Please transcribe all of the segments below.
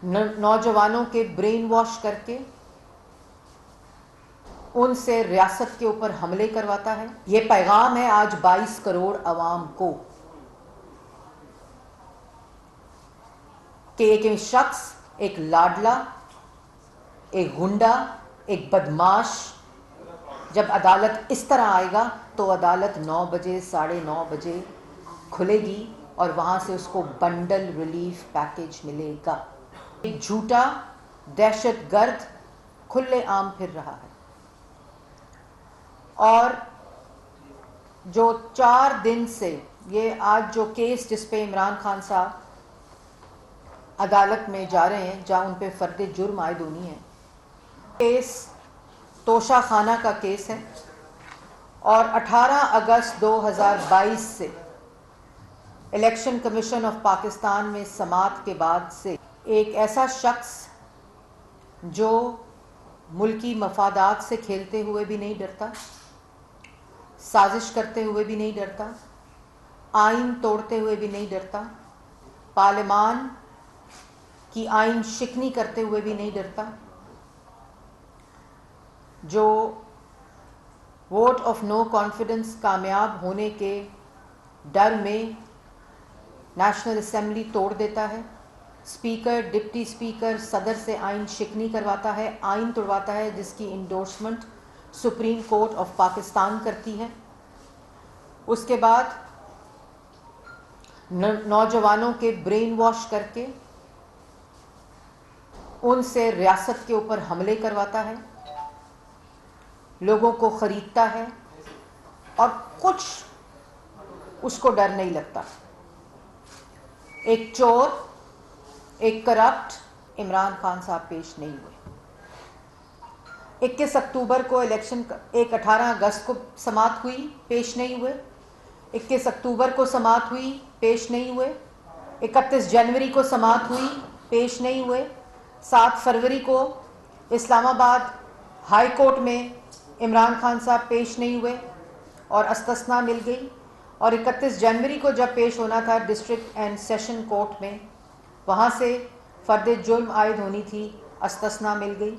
نوجوانوں کے brain wash کر کے ان سے ریاست کے اوپر حملے کرواتا ہے۔ یہ پیغام ہے آج 22 کروڑ عوام کو کہ ایک شخص، ایک لاڈلا، ایک گنڈا، ایک بدماش جب عدالت اس طرح آئے گا تو عدالت 9 بجے 9:30 بجے کھلے گی اور وہاں سے اس کو بنڈل ریلیف پیکیج ملے گا۔ ایک جھوٹا دہشت گرد کھلے عام پھر رہا ہے، اور جو 4 دن سے یہ آج جو کیس جس پہ عمران خان صاحب عدالت میں جا رہے ہیں، جہاں ان پہ فرد جرم عائد ہونی ہے، کیس توشہ خانہ کا کیس ہے، اور 18 اگست 2022 سے الیکشن کمیشن آف پاکستان میں سماعت کے بعد سے ایک ایسا شخص جو ملکی مفادات سے کھیلتے ہوئے بھی نہیں ڈرتا، سازش کرتے ہوئے بھی نہیں ڈرتا، آئین توڑتے ہوئے بھی نہیں ڈرتا، پارلیمان کی آئین شکنی کرتے ہوئے بھی نہیں ڈرتا، جو ووٹ آف نو کانفیڈنس کامیاب ہونے کے ڈر میں نیشنل اسمبلی توڑ دیتا ہے، اسپیکر، ڈپٹی اسپیکر، صدر سے آئین شکنی کرواتا ہے، آئین توڑواتا ہے جس کی endorsement supreme court of Pakistan کرتی ہے۔ اس کے بعد نوجوانوں کے برین واش کر کے ان سے ریاست کے اوپر حملے کرواتا ہے، لوگوں کو خریدتا ہے، اور کچھ اس کو ڈر نہیں لگتا۔ ایک چور، ایک کرپٹ عمران خان صاحب پیش نہیں ہوئے۔ 21 اکتوبر کو الیکشن، 18 اگست کو سماعت ہوئی، پیش نہیں ہوئے۔ 21 اکتوبر کو سماعت ہوئی، پیش نہیں ہوئے۔ 31 جنوری کو سماعت ہوئی، پیش نہیں ہوئے۔ 7 فروری کو اسلام آباد ہائی کورٹ میں عمران خان صاحب پیش نہیں ہوئے اور استثناء مل گئی، اور 31 جنوری کو جب پیش ہونا تھا ڈسٹرکٹ اینڈ سیشن کورٹ میں، وہاں سے فرد جرم عائد ہونی تھی، استثناء مل گئی۔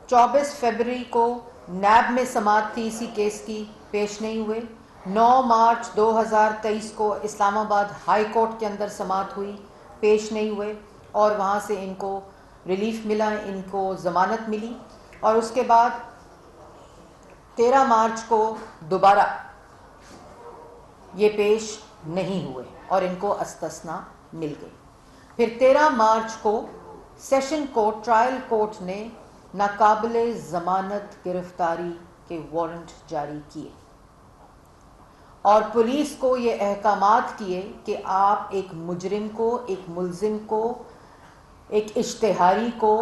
24 فروری کو نیب میں سماعت تھی اسی کیس کی، پیش نہیں ہوئے۔ 9 مارچ 2023 کو اسلام آباد ہائی کورٹ کے اندر سماعت ہوئی، پیش نہیں ہوئے، اور وہاں سے ان کو ریلیف ملا، ان کو ضمانت ملی، اور اس کے بعد 13 مارچ کو دوبارہ یہ پیش نہیں ہوئے اور ان کو استثناء مل گئی۔ پھر 13 مارچ کو سیشن کورٹ، ٹرائل کورٹ نے ناقابل ضمانت گرفتاری کے وارنٹ جاری کیے، اور پولیس کو یہ احکامات کیے کہ آپ ایک مجرم کو، ایک ملزم کو، ایک اشتہاری کو،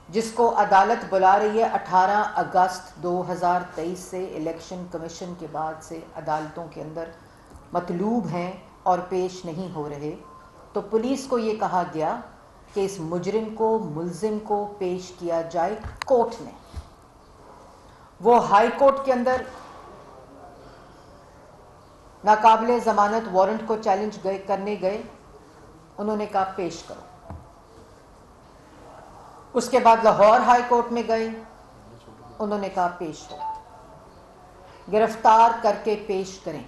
جس کو عدالت بلا رہی ہے 18 اگست 2023 سے الیکشن کمیشن کے بعد سے عدالتوں کے اندر مطلوب ہیں اور پیش نہیں ہو رہے، تو پولیس کو یہ کہا گیا کہ اس مجرم کو، ملزم کو پیش کیا جائے کورٹ میں۔ وہ ہائی کورٹ کے اندر ناقابل ضمانت وارنٹ کو چیلنج کرنے گئے، انہوں نے کہا پیش کرو۔ اس کے بعد لاہور ہائی کورٹ میں گئے، انہوں نے کہا پیش ہو، گرفتار کر کے پیش کریں۔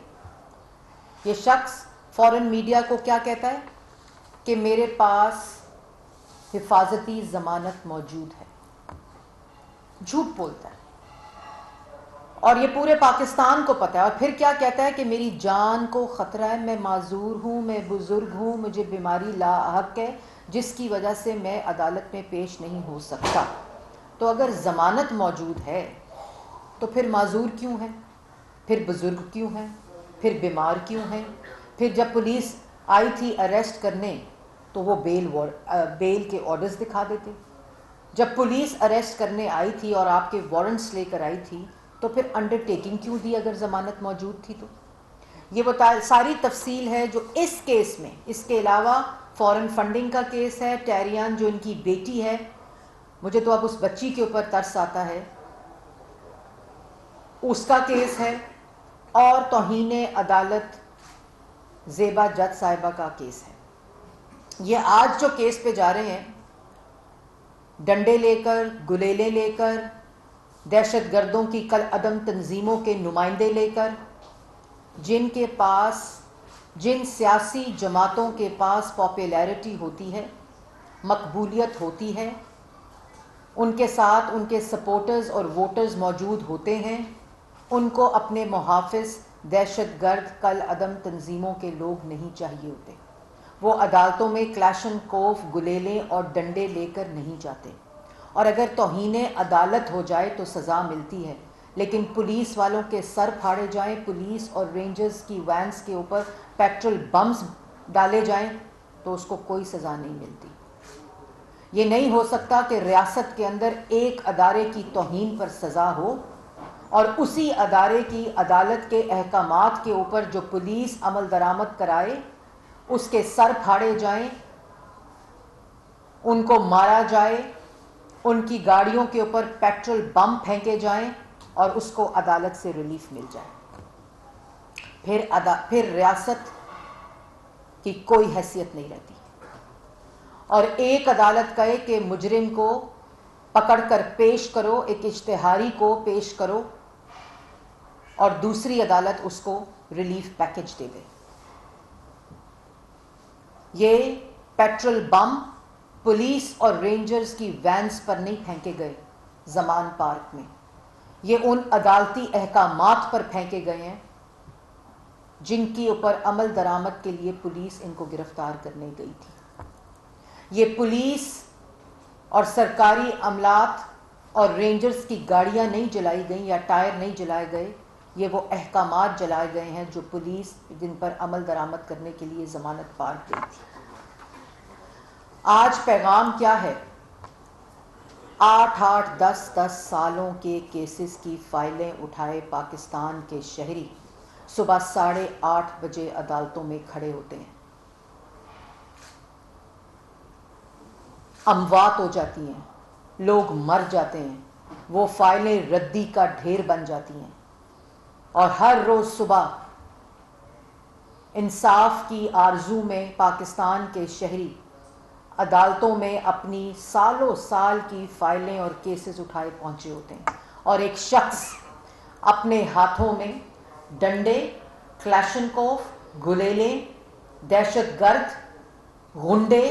یہ شخص فورن میڈیا کو کیا کہتا ہے کہ میرے پاس حفاظتی ضمانت موجود ہے، جھوٹ بولتا ہے، اور یہ پورے پاکستان کو پتہ ہے، اور پھر کیا کہتا ہے کہ میری جان کو خطرہ ہے، میں معذور ہوں، میں بزرگ ہوں، مجھے بیماری لاحق ہے جس کی وجہ سے میں عدالت میں پیش نہیں ہو سکتا۔ تو اگر ضمانت موجود ہے تو پھر معذور کیوں ہے، پھر بزرگ کیوں ہے، پھر بیمار کیوں ہے؟ پھر جب پولیس آئی تھی اریسٹ کرنے تو وہ بیل کے آرڈرز دکھا دیتے، جب پولیس اریسٹ کرنے آئی تھی اور آپ کے وارنٹس لے کر آئی تھی تو پھر انڈر ٹیکنگ کیوں دی اگر ضمانت موجود تھی؟ تو یہ وہ ساری تفصیل ہے جو اس کیس میں، اس کے علاوہ فورن فنڈنگ کا کیس ہے، ٹیریان جو ان کی بیٹی ہے، مجھے تو اب اس بچی کے اوپر ترس آتا ہے، اس کا کیس ہے، اور توہین عدالت زیبا جج صاحبہ کا کیس ہے۔ یہ آج جو کیس پہ جا رہے ہیں، ڈنڈے لے کر، گلیلے لے کر، دہشت گردوں کی کل عدم تنظیموں کے نمائندے لے کر، جن کے پاس، جن سیاسی جماعتوں کے پاس پاپولیرٹی ہوتی ہے، مقبولیت ہوتی ہے، ان کے ساتھ ان کے سپورٹرز اور ووٹرز موجود ہوتے ہیں، ان کو اپنے محافظ دہشت گرد کل عدم تنظیموں کے لوگ نہیں چاہیے ہوتے۔ وہ عدالتوں میں کلاشن کوف، گلیلے اور ڈنڈے لے کر نہیں جاتے، اور اگر توہین عدالت ہو جائے تو سزا ملتی ہے، لیکن پولیس والوں کے سر پھاڑے جائیں، پولیس اور رینجرز کی وینس کے اوپر پیٹرول بمز ڈالے جائیں تو اس کو کوئی سزا نہیں ملتی۔ یہ نہیں ہو سکتا کہ ریاست کے اندر ایک ادارے کی توہین پر سزا ہو اور اسی ادارے کی عدالت کے احکامات کے اوپر جو پولیس عمل درآمد کرائے اس کے سر پھاڑے جائیں، ان کو مارا جائے، ان کی گاڑیوں کے اوپر پیٹرول بم پھینکے جائیں اور اس کو عدالت سے ریلیف مل جائے۔ پھر ریاست کی کوئی حیثیت نہیں رہتی، اور ایک عدالت کہے کہ مجرم کو پکڑ کر پیش کرو، ایک اشتہاری کو پیش کرو، اور دوسری عدالت اس کو ریلیف پیکج دے دے۔ یہ پیٹرول بم پولیس اور رینجرز کی وینز پر نہیں پھینکے گئے زمان پارک میں، یہ ان عدالتی احکامات پر پھینکے گئے ہیں جن کے اوپر عمل درآمد کے لیے پولیس ان کو گرفتار کرنے گئی تھی۔ یہ پولیس اور سرکاری عملات اور رینجرز کی گاڑیاں نہیں جلائی گئیں یا ٹائر نہیں جلائے گئے، یہ وہ احکامات جلائے گئے ہیں جو پولیس جن پر عمل درآمد کرنے کے لیے ضمانت پارک گئی تھی۔ آج پیغام کیا ہے؟ 8 10 سالوں کے کیسز کی فائلیں اٹھائے پاکستان کے شہری صبح 8:30 بجے عدالتوں میں کھڑے ہوتے ہیں، اموات ہو جاتی ہیں، لوگ مر جاتے ہیں، وہ فائلیں ردی کا ڈھیر بن جاتی ہیں، اور ہر روز صبح انصاف کی آرزو میں پاکستان کے شہری عدالتوں میں اپنی سالوں سال کی فائلیں اور کیسز اٹھائے پہنچے ہوتے ہیں، اور ایک شخص اپنے ہاتھوں میں ڈنڈے، کلاشن کوف، گلیلے، دہشت گرد، غنڈے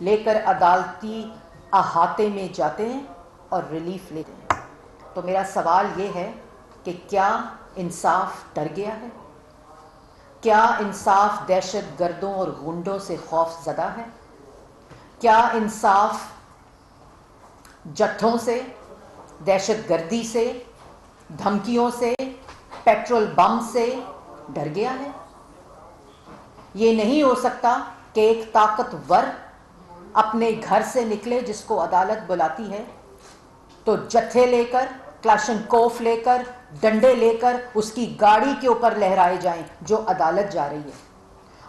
لے کر عدالتی احاطے میں جاتے ہیں اور ریلیف لیتے ہیں۔ تو میرا سوال یہ ہے کہ کیا انصاف ڈر گیا ہے؟ کیا انصاف دہشت گردوں اور غنڈوں سے خوف زدہ ہے؟ کیا انصاف جتھوں سے، دہشت گردی سے، دھمکیوں سے، پیٹرول بم سے ڈر گیا ہے؟ یہ نہیں ہو سکتا کہ ایک طاقتور اپنے گھر سے نکلے جس کو عدالت بلاتی ہے تو جتھے لے کر، کلاشن کوف لے کر، ڈنڈے لے کر اس کی گاڑی کے اوپر لہرائے جائیں جو عدالت جا رہی ہے،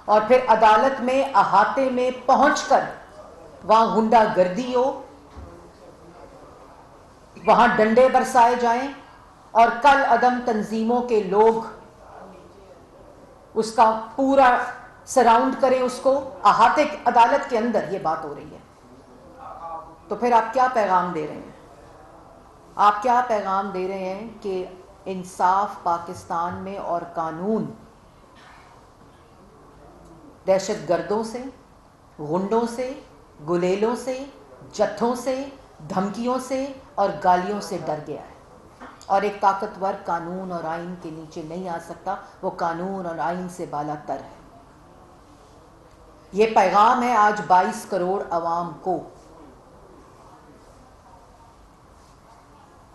اور پھر عدالت میں احاطے میں پہنچ کر وہاں غنڈہ گردی ہو، وہاں ڈنڈے برسائے جائیں، اور کل عدم تنظیموں کے لوگ اس کا پورا سراؤنڈ کریں، اس کو احاطے عدالت کے اندر یہ بات ہو رہی ہے۔ تو پھر آپ کیا پیغام دے رہے ہیں؟ آپ کیا پیغام دے رہے ہیں کہ انصاف پاکستان میں اور قانون دہشت گردوں سے، غنڈوں سے، گلیلوں سے، جتھوں سے، دھمکیوں سے اور گالیوں سے ڈر گیا ہے، اور ایک طاقتور قانون اور آئین کے نیچے نہیں آ سکتا، وہ قانون اور آئین سے بالا تر ہے۔ یہ پیغام ہے آج 22 کروڑ عوام کو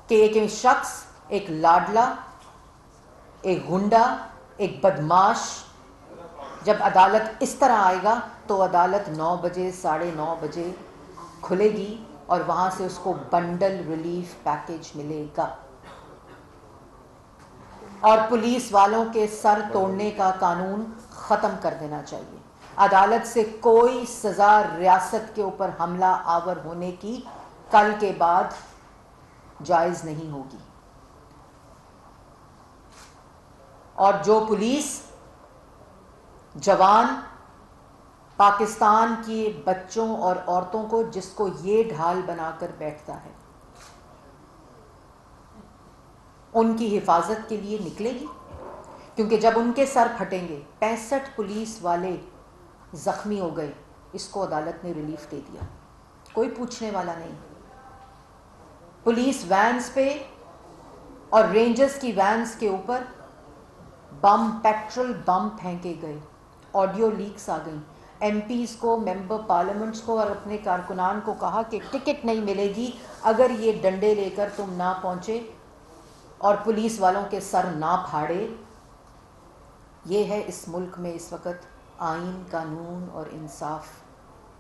کہ ایک شخص، ایک لاڈلا، ایک غنڈا، ایک بدماش جب عدالت اس طرح آئے گا تو عدالت 9 بجے 9:30 بجے کھلے گی اور وہاں سے اس کو بنڈل ریلیف پیکج ملے گا، اور پولیس والوں کے سر توڑنے کا قانون ختم کر دینا چاہیے۔ عدالت سے کوئی سزا ریاست کے اوپر حملہ آور ہونے کی کل کے بعد جائز نہیں ہوگی، اور جو پولیس جوان پاکستان کے بچوں اور عورتوں کو جس کو یہ ڈھال بنا کر بیٹھتا ہے ان کی حفاظت کے لیے نکلے گی، کیونکہ جب ان کے سر پھٹیں گے، 65 پولیس والے زخمی ہو گئے، اس کو عدالت نے ریلیف دے دیا، کوئی پوچھنے والا نہیں۔ پولیس وینز پہ اور رینجرز کی وینز کے اوپر بم، پیٹرول بم پھینکے گئے، آڈیو لیکس آ گئیں، ایم پیز کو، ممبر پارلیمنٹس کو اور اپنے کارکنان کو کہا کہ ٹکٹ نہیں ملے گی اگر یہ ڈنڈے لے کر تم نہ پہنچے اور پولیس والوں کے سر نہ پھاڑے۔ یہ ہے اس ملک میں اس وقت آئین، قانون اور انصاف